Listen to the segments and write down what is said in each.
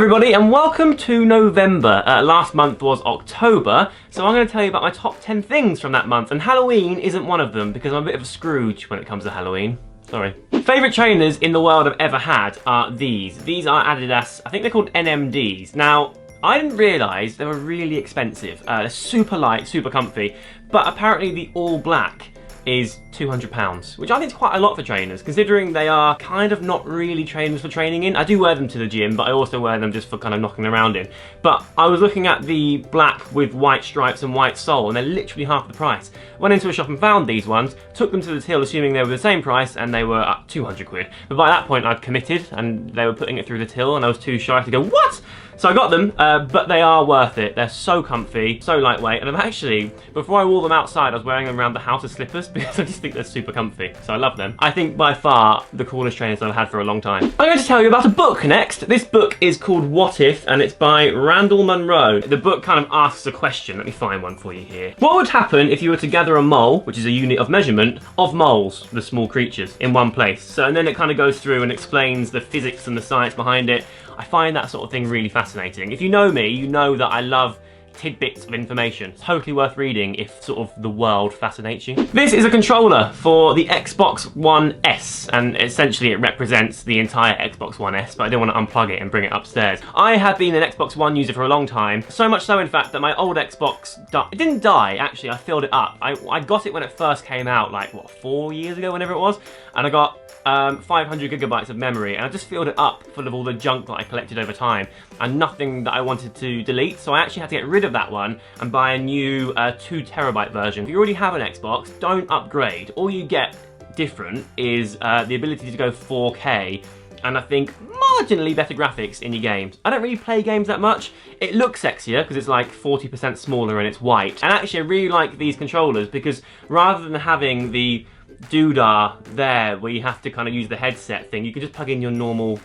everybody and welcome to November. Last month was October, so I'm going to tell you about my top 10 things from that month, and Halloween isn't one of them because I'm a bit of a Scrooge when it comes to Halloween. Sorry. Favourite trainers in the world I've ever had are these. These are Adidas, I think they're called NMDs. Now, I didn't realise they were really expensive. They're super light, super comfy, but apparently the all black is £200, which I think is quite a lot for trainers, considering they are kind of not really trainers for training in. I do wear them to the gym, but I also wear them just for kind of knocking around in. But I was looking at the black with white stripes and white sole, and they're literally half the price. Went into a shop and found these ones, took them to the till assuming they were the same price, and they were at 200 quid. But by that point I'd committed, and they were putting it through the till, and I was too shy to go, what? So I got them, but they are worth it. They're so comfy, so lightweight, and I've actually, before I wore them outside, I was wearing them around the house as slippers because I just think they're super comfy, so I love them. I think by far the coolest trainers I've had for a long time. I'm going to tell you about a book next. This book is called What If, and it's by Randall Munroe. The book kind of asks a question. Let me find one for you here. What would happen if you were to gather a mole, which is a unit of measurement, of moles, the small creatures, in one place? So, and then it kind of goes through and explains the physics and the science behind it. I find that sort of thing really fascinating. If you know me, you know that I love tidbits of information. It's totally worth reading if sort of the world fascinates you. This is a controller for the Xbox One S, and essentially it represents the entire Xbox One S, but I don't want to unplug it and bring it upstairs. I have been an Xbox One user for a long time, so much so in fact that my old Xbox it didn't die, actually. I filled it up. I got it when it first came out, like what, 4 years ago, whenever it was, and I got 500 gigabytes of memory, and I just filled it up full of all the junk that I collected over time and nothing that I wanted to delete, so I actually had to get rid of that one and buy a new 2 terabyte version. If you already have an Xbox, don't upgrade. All you get different is the ability to go 4K and I think marginally better graphics in your games. I don't really play games that much. It looks sexier because it's like 40% smaller and it's white. And actually I really like these controllers because rather than having the doodah there where you have to kind of use the headset thing, you can just plug in your normal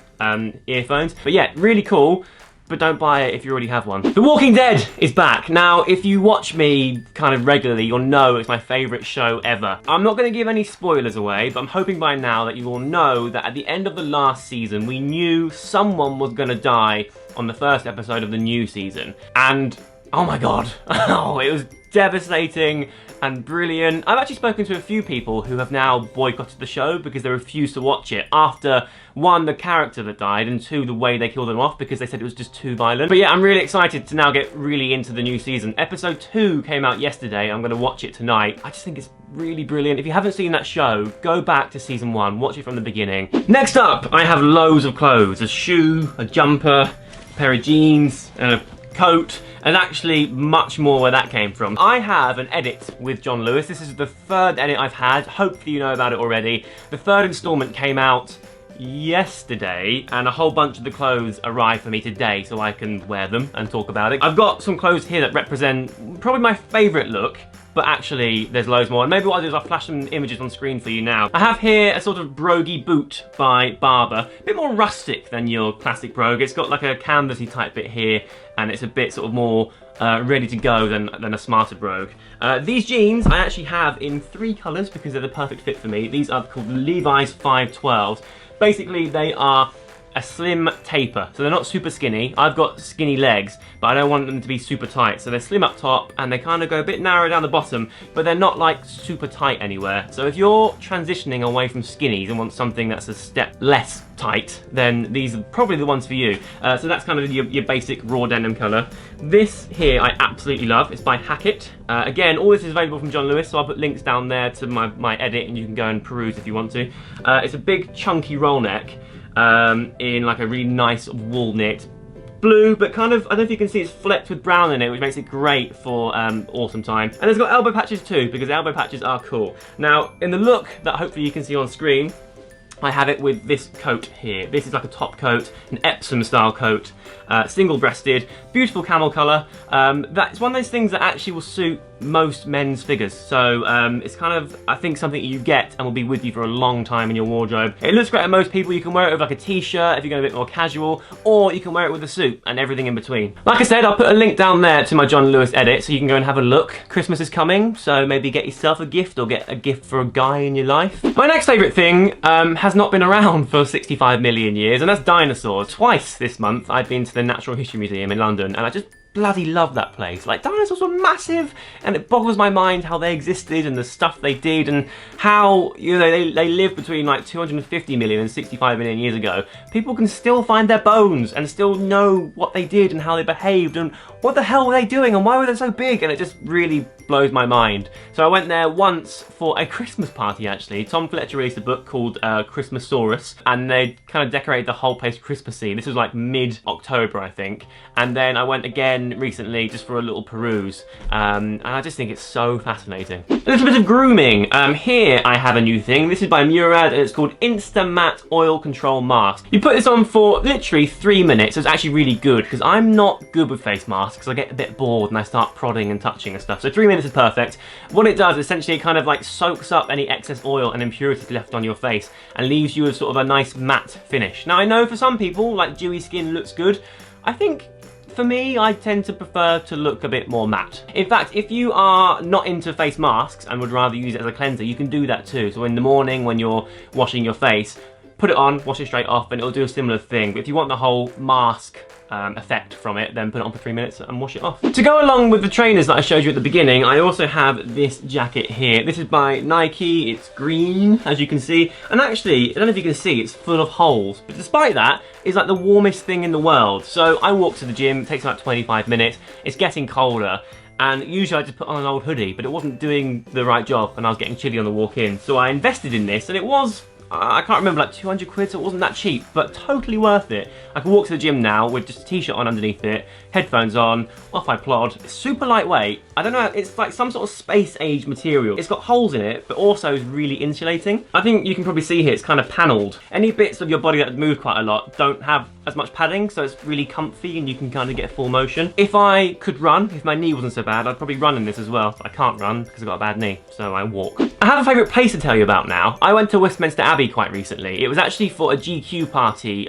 earphones. But yeah, really cool, but don't buy it if you already have one. The Walking Dead is back. Now, if you watch me kind of regularly, you'll know it's my favourite show ever. I'm not going to give any spoilers away, but I'm hoping by now that you will know that at the end of the last season, we knew someone was going to die on the first episode of the new season. And, oh my god, oh, it was devastating and brilliant. I've actually spoken to a few people who have now boycotted the show because they refused to watch it after, one, the character that died, and two, the way they killed him off because they said it was just too violent. But yeah, I'm really excited to now get really into the new season. Episode 2 came out yesterday. I'm going to watch it tonight. I just think it's really brilliant. If you haven't seen that show, go back to season 1, watch it from the beginning. Next up, I have loads of clothes. A shoe, a jumper, a pair of jeans, and a coat, and actually much more where that came from. I have an edit with John Lewis. This is the 3rd edit I've had. Hopefully you know about it already. The 3rd installment came out yesterday, and a whole bunch of the clothes arrived for me today so I can wear them and talk about it. I've got some clothes here that represent probably my favourite look, but actually there's loads more. And maybe what I'll do is I'll flash some images on screen for you now. I have here a sort of broguey boot by Barber. A bit more rustic than your classic brogue. It's got like a canvasy type bit here, and it's a bit sort of more ready to go than a smarter brogue. These jeans I actually have in 3 colours because they're the perfect fit for me. These are called Levi's 512s. Basically, they are a slim taper, so they're not super skinny. I've got skinny legs, but I don't want them to be super tight, so they're slim up top and they kind of go a bit narrow down the bottom, but they're not like super tight anywhere. So if you're transitioning away from skinnies and want something that's a step less tight, then these are probably the ones for you. So that's kind of your basic raw denim colour. This here I absolutely love. It's by Hackett. Again, all this is available from John Lewis, so I'll put links down there to my edit and you can go and peruse if you want to. It's a big chunky roll neck, in like a really nice wool knit blue, but kind of, I don't know if you can see, it's flecked with brown in it, which makes it great for autumn time. And it's got elbow patches too, because elbow patches are cool. Now, in the look that hopefully you can see on screen, I have it with this coat here. This is like a top coat, an Epsom style coat, single breasted, beautiful camel colour. That's one of those things that actually will suit most men's figures. So it's kind of, I think, something you get and will be with you for a long time in your wardrobe. It looks great on most people. You can wear it with like a t-shirt if you're going a bit more casual, or you can wear it with a suit and everything in between. Like I said, I'll put a link down there to my John Lewis edit so you can go and have a look. Christmas is coming, so maybe get yourself a gift or get a gift for a guy in your life. My next favourite thing has not been around for 65 million years, and that's dinosaurs. Twice this month I've been to the Natural History Museum in London, and I just bloody love that place. Like, dinosaurs were massive, and it boggles my mind how they existed and the stuff they did, and how, you know, they lived between like 250 million and 65 million years ago. People can still find their bones and still know what they did and how they behaved and what the hell were they doing and why were they so big, and it just really blows my mind. So I went there once for a Christmas party, actually. Tom Fletcher released a book called Christmasaurus, and they kind of decorated the whole place Christmassy. This was like mid-October, I think. And then I went again recently just for a little peruse, and I just think it's so fascinating. A little bit of grooming. Here I have a new thing. This is by Murad, and it's called Insta Matte Oil Control Mask. You put this on for literally 3 minutes. It's actually really good, because I'm not good with face masks. I get a bit bored and I start prodding and touching and stuff. So 3 minutes is perfect. What it does, essentially, it kind of like soaks up any excess oil and impurities left on your face and leaves you with sort of a nice matte finish. Now I know for some people, like, dewy skin looks good. I think for me, I tend to prefer to look a bit more matte. In fact, if you are not into face masks and would rather use it as a cleanser, you can do that too. So in the morning when you're washing your face, put it on, wash it straight off, and it'll do a similar thing. But if you want the whole mask effect from it, then put it on for 3 minutes and wash it off. To go along with the trainers that I showed you at the beginning, I also have this jacket here. This is by Nike. It's green, as you can see. And actually, I don't know if you can see, it's full of holes. But despite that, it's like the warmest thing in the world. So I walk to the gym, it takes about 25 minutes. It's getting colder. And usually I just put on an old hoodie, but it wasn't doing the right job and I was getting chilly on the walk in. So I invested in this, and it was, I can't remember, like 200 quid, so it wasn't that cheap, but totally worth it. I can walk to the gym now with just a t-shirt on underneath it, headphones on, off I plod. It's super lightweight. I don't know, it's like some sort of space age material. It's got holes in it, but also is really insulating. I think you can probably see here, it's kind of panelled. Any bits of your body that move quite a lot don't have as much padding, so it's really comfy and you can kind of get full motion. If I could run, if my knee wasn't so bad, I'd probably run in this as well. But I can't run because I've got a bad knee, so I walk. I have a favourite place to tell you about now. I went to Westminster Abbey quite recently. It was actually for a GQ party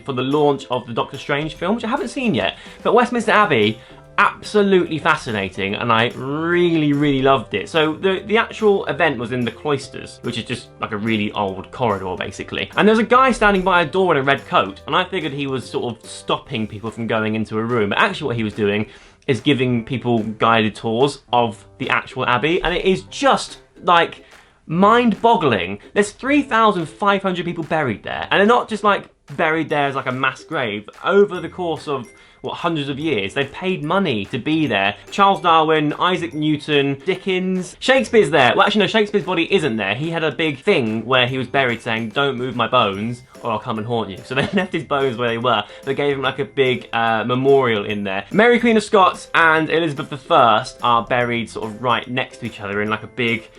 for the launch of the Doctor Strange film, which I haven't seen yet. But Westminster Abbey, absolutely fascinating, and I really, really loved it. So the actual event was in the cloisters, which is just like a really old corridor, basically. And there was a guy standing by a door in a red coat, and I figured he was sort of stopping people from going into a room. But actually what he was doing is giving people guided tours of the actual Abbey, and it is just like mind-boggling. There's 3,500 people buried there, and they're not just like buried there as like a mass grave. Over the course of, what, hundreds of years, they've paid money to be there. Charles Darwin, Isaac Newton, Dickens, Shakespeare's there. Well, actually no, Shakespeare's body isn't there. He had a big thing where he was buried saying, "Don't move my bones or I'll come and haunt you." So they left his bones where they were. They gave him like a big memorial in there. Mary Queen of Scots and Elizabeth I are buried sort of right next to each other in like a big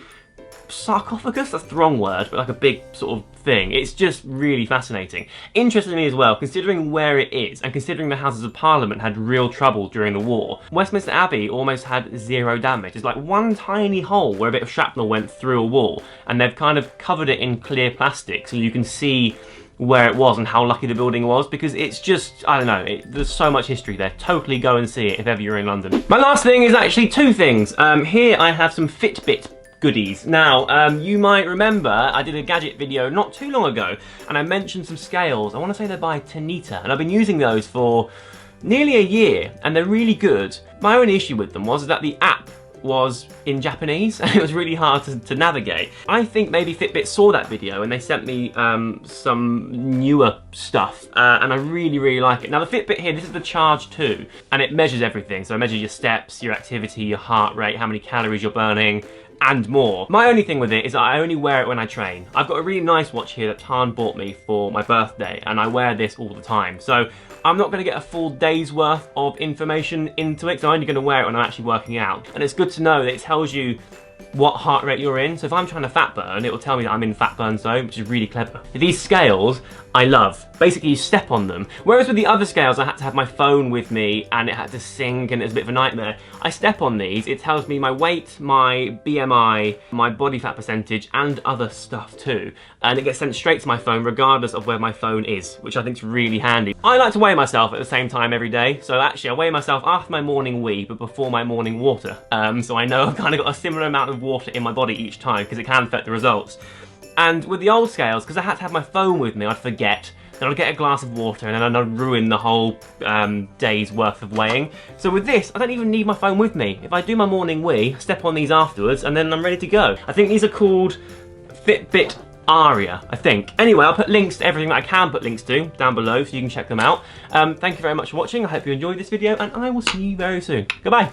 sarcophagus, that's the wrong word, but like a big sort of thing. It's just really fascinating. Interestingly as well, considering where it is and considering the Houses of Parliament had real trouble during the war, Westminster Abbey almost had zero damage. It's like one tiny hole where a bit of shrapnel went through a wall, and they've kind of covered it in clear plastic so you can see where it was and how lucky the building was, because it's just, I don't know, there's so much history there. Totally go and see it if ever you're in London. My last thing is actually two things. Here I have some Fitbit goodies. Now, you might remember I did a gadget video not too long ago, and I mentioned some scales. I want to say they're by Tanita, and I've been using those for nearly a year, and they're really good. My only issue with them was that the app was in Japanese, and it was really hard to navigate. I think maybe Fitbit saw that video and they sent me some newer stuff, and I really, really like it. Now the Fitbit here, this is the Charge 2, and it measures everything. So it measures your steps, your activity, your heart rate, how many calories you're burning, and more. My only thing with it is that I only wear it when I train. I've got a really nice watch here that Tan bought me for my birthday, and I wear this all the time. So I'm not going to get a full day's worth of information into it, because I'm only going to wear it when I'm actually working out. And it's good to know that it tells you what heart rate you're in. So if I'm trying to fat burn, it will tell me that I'm in fat burn zone, which is really clever. These scales I love. Basically, you step on them. Whereas with the other scales, I had to have my phone with me and it had to sync and it was a bit of a nightmare. I step on these, it tells me my weight, my BMI, my body fat percentage, and other stuff too. And it gets sent straight to my phone regardless of where my phone is, which I think is really handy. I like to weigh myself at the same time every day. So actually, I weigh myself after my morning wee, but before my morning water. So I know I've kind of got a similar amount of water in my body each time because it can affect the results. And with the old scales, because I had to have my phone with me, I'd forget, then I'd get a glass of water and then I'd ruin the whole day's worth of weighing. So with this, I don't even need my phone with me. If I do my morning wee, step on these afterwards, and then I'm ready to go. I think these are called Fitbit Aria, I think. Anyway, I'll put links to everything that I can put links to down below so you can check them out. Thank you very much for watching. I hope you enjoyed this video, and I will see you very soon. Goodbye.